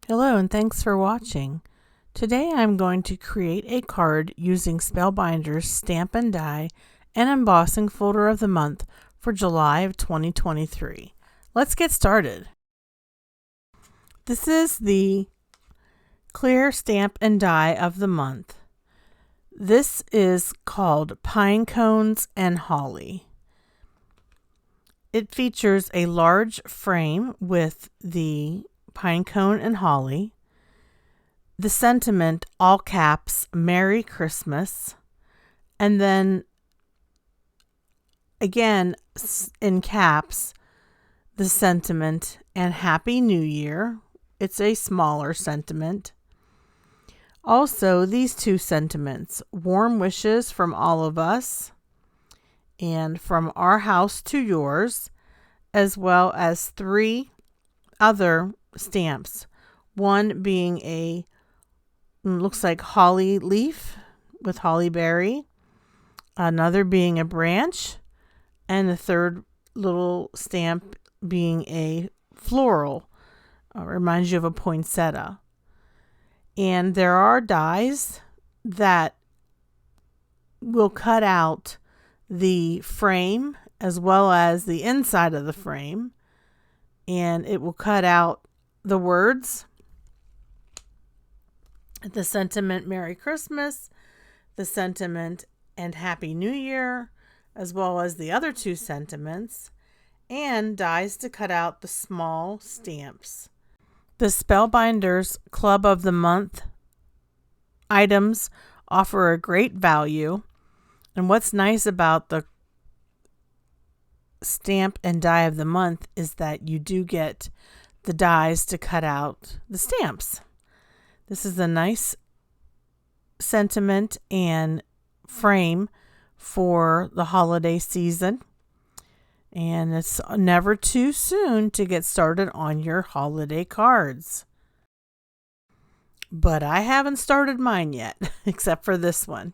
Hello and thanks for watching. Today I'm going to create a card using Spellbinders Stamp and Die and Embossing Folder of the Month for July of 2023. Let's get started. This is the Clear Stamp and Die of the Month. This is called Pine Cones and Holly. It features a large frame with the pine cone and holly, the sentiment, all caps, Merry Christmas, and then again in caps, the sentiment and Happy New Year. It's a smaller sentiment. Also, these two sentiments, warm wishes from all of us and from our house to yours, as well as three other stamps, one being a looks like holly leaf with holly berry, another being a branch, and the third little stamp being a floral, reminds you of a poinsettia. And there are dies that will cut out the frame as well as the inside of the frame, and it will cut out the words, the sentiment Merry Christmas, the sentiment and Happy New Year, as well as the other two sentiments, and dies to cut out the small stamps. The Spellbinders Club of the Month items offer a great value, and what's nice about the Stamp and Die of the Month is that you do get the dies to cut out the stamps. This is a nice sentiment and frame for the holiday season, and it's never too soon to get started on your holiday cards. But I haven't started mine yet, except for this one.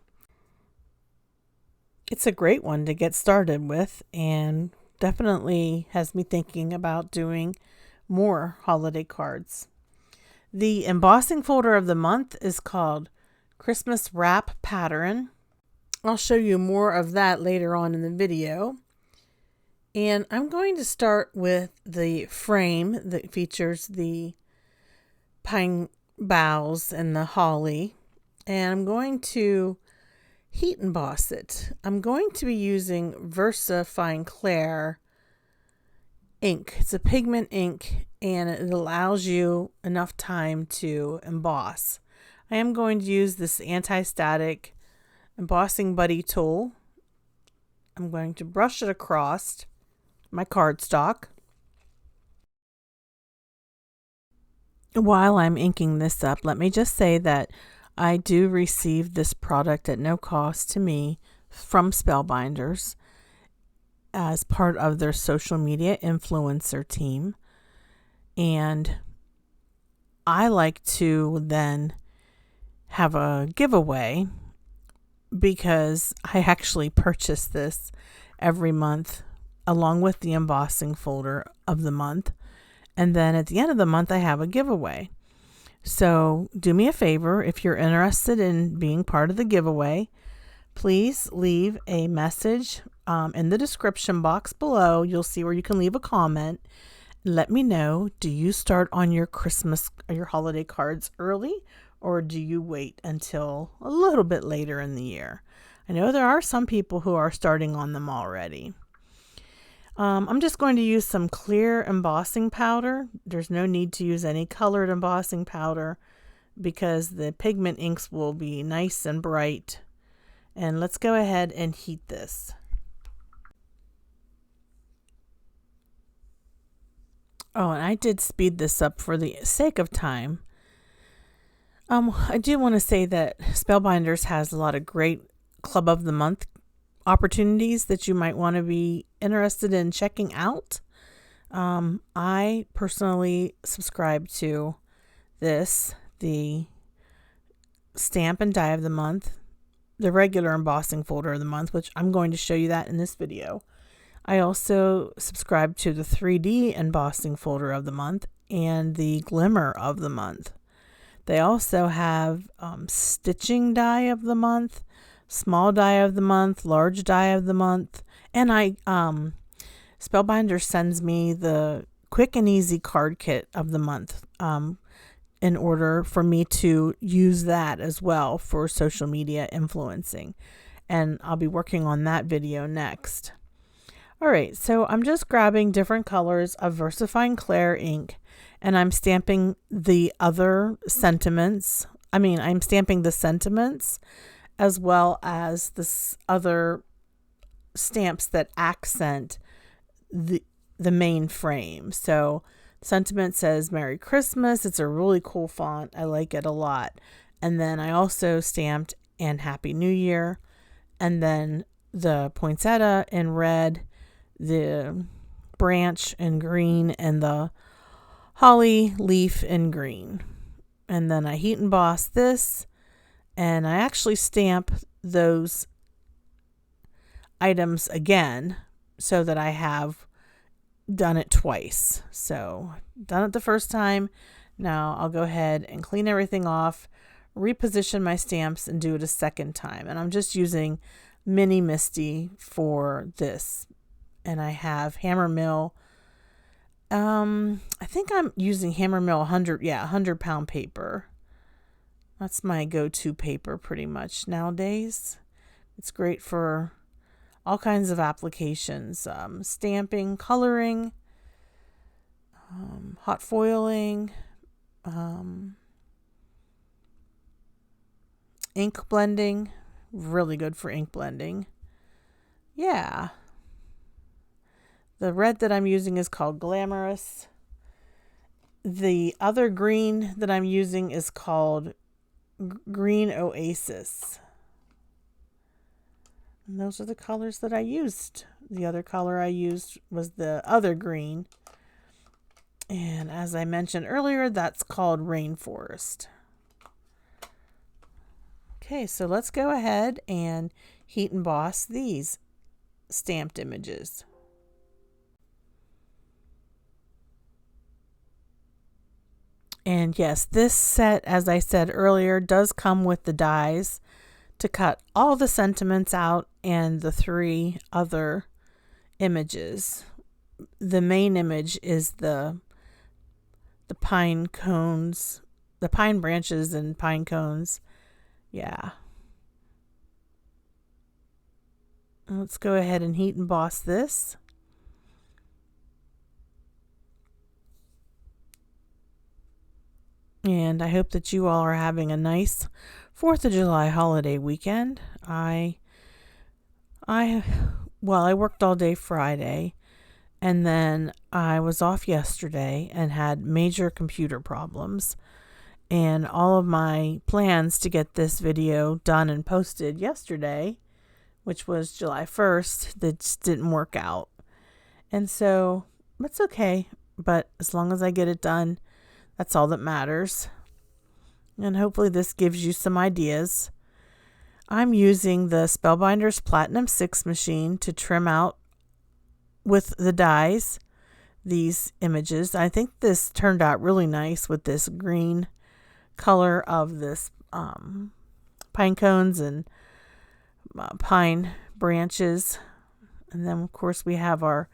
It's a great one to get started with and definitely has me thinking about doing more holiday cards. The embossing folder of the month is called Christmas Wrap Pattern. I'll show you more of that later on in the video. And I'm going to start with the frame that features the pine boughs and the holly. And I'm going to heat emboss it. I'm going to be using Versa Fine Clair ink. It's a pigment ink and it allows you enough time to emboss. I am going to use this anti-static embossing buddy tool. I'm going to brush it across my cardstock. While I'm inking this up, let me just say that I do receive this product at no cost to me from Spellbinders as part of their social media influencer team. And I like to then have a giveaway because I actually purchase this every month along with the embossing folder of the month. And then at the end of the month, I have a giveaway. So do me a favor, if you're interested in being part of the giveaway, please leave a message in the description box below. You'll see where you can leave a comment. Let me know, do you start on your Christmas or your holiday cards early, or do you wait until a little bit later in the year? I know there are some people who are starting on them already. I'm just going to use some clear embossing powder. There's no need to use any colored embossing powder because the pigment inks will be nice and bright. And let's go ahead and heat this. Oh, and I did speed this up for the sake of time. I do want to say that Spellbinders has a lot of great Club of the Month opportunities that you might want to be interested in checking out. I personally subscribe to this, the Stamp and Die of the Month, the regular embossing folder of the month, which I'm going to show you that in this video. I also subscribe to the 3D embossing folder of the month and the glimmer of the month. They also have stitching die of the month, small die of the month, large die of the month, and Spellbinders sends me the quick and easy card kit of the month in order for me to use that as well for social media influencing. And I'll be working on that video next. All right, so I'm just grabbing different colors of VersaFine Clair ink, and I'm stamping the other sentiments. I'm stamping the sentiments as well as the other stamps that accent the main frame. So sentiment says Merry Christmas. It's a really cool font. I like it a lot. And then I also stamped and Happy New Year, and then the poinsettia in red, the branch in green, and the holly leaf in green. And then I heat emboss this, and I actually stamp those items again so that I have done it twice. So done it the first time. Now I'll go ahead and clean everything off, reposition my stamps, and do it a second time. And I'm just using Mini Misty for this. And I have Hammermill. I think I'm using Hammermill 100 pound paper. That's my go-to paper pretty much nowadays. It's great for all kinds of applications, stamping, coloring, hot foiling, ink blending. Really good for ink blending. Yeah. The red that I'm using is called Glamorous. The other green that I'm using is called Green Oasis. And those are the colors that I used. The other color I used was the other green. And as I mentioned earlier, that's called Rainforest. Okay, so let's go ahead and heat emboss these stamped images. And yes, this set, as I said earlier, does come with the dies to cut all the sentiments out and the 3 other images. The main image is the pine cones, the pine branches and pine cones. Yeah. Let's go ahead and heat emboss this. And I hope that you all are having a nice 4th of July holiday weekend. I worked all day Friday, and then I was off yesterday and had major computer problems. And all of my plans to get this video done and posted yesterday, which was July 1st, that just didn't work out. And so it's okay, but as long as I get it done, that's all that matters. And hopefully this gives you some ideas. I'm using the Spellbinders Platinum 6 machine to trim out with the dies these images. I think this turned out really nice with this green color of this pine cones and pine branches. And then of course we have our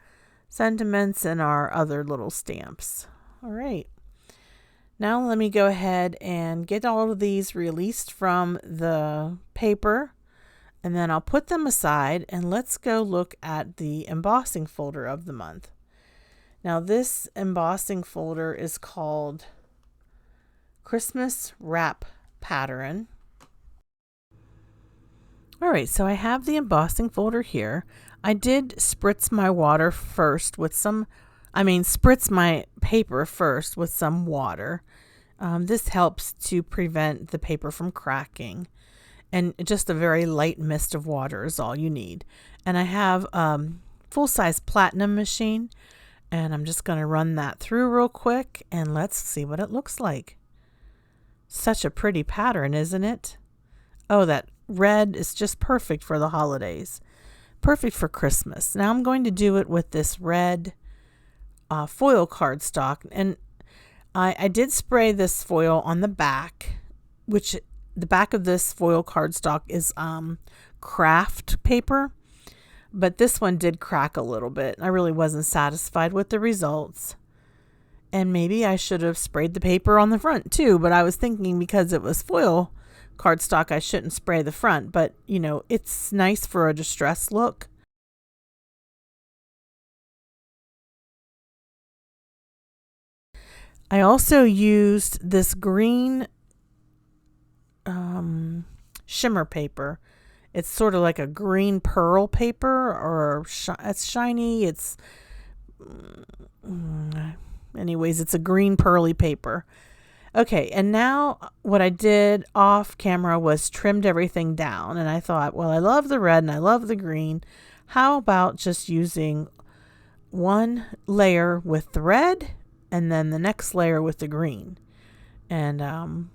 sentiments and our other little stamps. All right. Now let me go ahead and get all of these released from the paper, and then I'll put them aside, and let's go look at the embossing folder of the month. Now this embossing folder is called Christmas Wrap Pattern. All right, so I have the embossing folder here. I did spritz my water first with some spritz my paper first with some water. This helps to prevent the paper from cracking. And just a very light mist of water is all you need. And I have full-size platinum machine, and I'm just going to run that through real quick, and let's see what it looks like. Such a pretty pattern, isn't it? Oh, that red is just perfect for the holidays. perfect for Christmas. Now I'm going to do it with this red foil cardstock, and I did spray this foil on the back, which the back of this foil cardstock is craft paper, but this one did crack a little bit. I really wasn't satisfied with the results, and maybe I should have sprayed the paper on the front too, but I was thinking because it was foil cardstock I shouldn't spray the front, but you know, it's nice for a distressed look. I also used this green shimmer paper. It's sort of like a green pearl paper, or it's shiny. It's anyways, it's a green pearly paper. Okay, and now what I did off camera was trimmed everything down, and I thought, well, I love the red and I love the green. How about just using one layer with the red and then the next layer with the green? And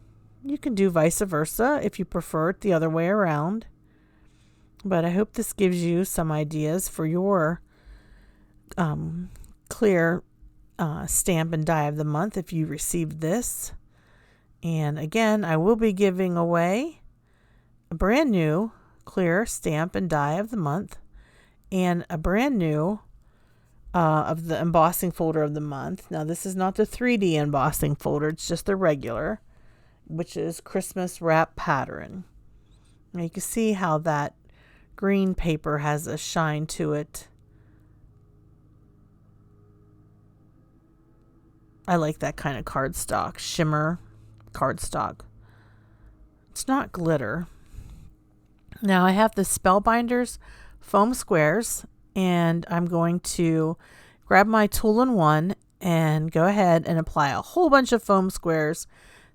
you can do vice versa if you prefer it the other way around. But I hope this gives you some ideas for your clear stamp and die of the month if you received this. And again, I will be giving away a brand new clear stamp and die of the month, and a brand new of the embossing folder of the month. Now this is not the 3D embossing folder, it's just the regular, which is Christmas wrap pattern. Now you can see how that green paper has a shine to it. I like that kind of cardstock, shimmer cardstock. It's not glitter. Now I have the Spellbinders foam squares, and I'm going to grab my tool-in-one and go ahead and apply a whole bunch of foam squares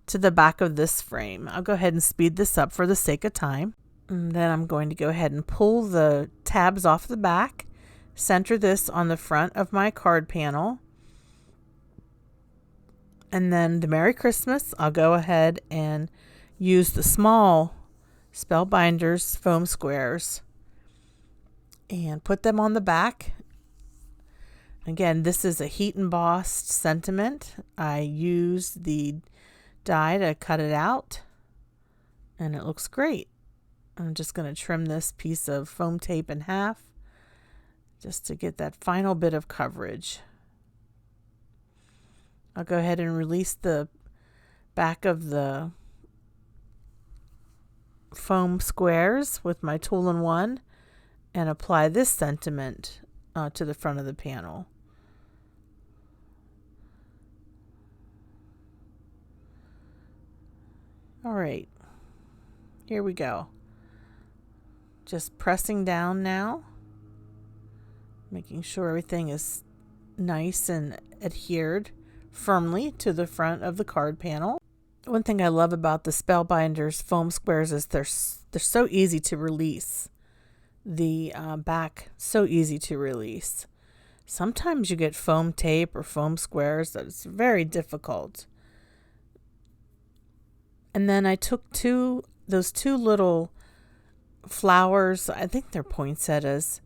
to the back of this frame. I'll go ahead and speed this up for the sake of time. And then I'm going to go ahead and pull the tabs off the back, center this on the front of my card panel, and then the Merry Christmas, I'll go ahead and use the small Spellbinders foam squares and put them on the back. Again, this is a heat embossed sentiment. I used the die to cut it out, and it looks great. I'm just going to trim this piece of foam tape in half just to get that final bit of coverage. I'll go ahead and release the back of the foam squares with my tool-in-one and apply this sentiment to the front of the panel. All right, here we go. Just pressing down now, making sure everything is nice and adhered firmly to the front of the card panel. One thing I love about the Spellbinders foam squares is they're so easy to release. The back, so easy to release. Sometimes you get foam tape or foam squares that's very difficult. And then I took those two little flowers, I think they're poinsettias,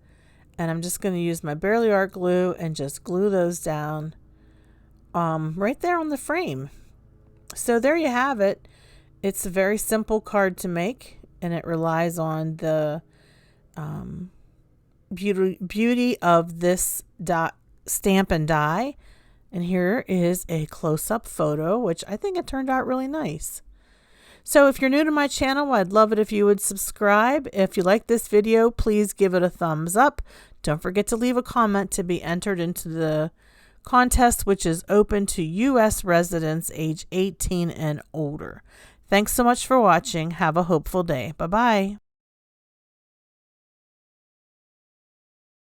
and I'm just going to use my Barely Art glue and just glue those down right there on the frame. So there you have it. It's a very simple card to make, and it relies on the beauty of this stamp and die. And here is a close-up photo, which I think it turned out really nice. So if you're new to my channel, I'd love it if you would subscribe. If you like this video, please give it a thumbs up. Don't forget to leave a comment to be entered into the contest, which is open to U.S. residents age 18 and older. Thanks so much for watching. Have a hopeful day. Bye-bye.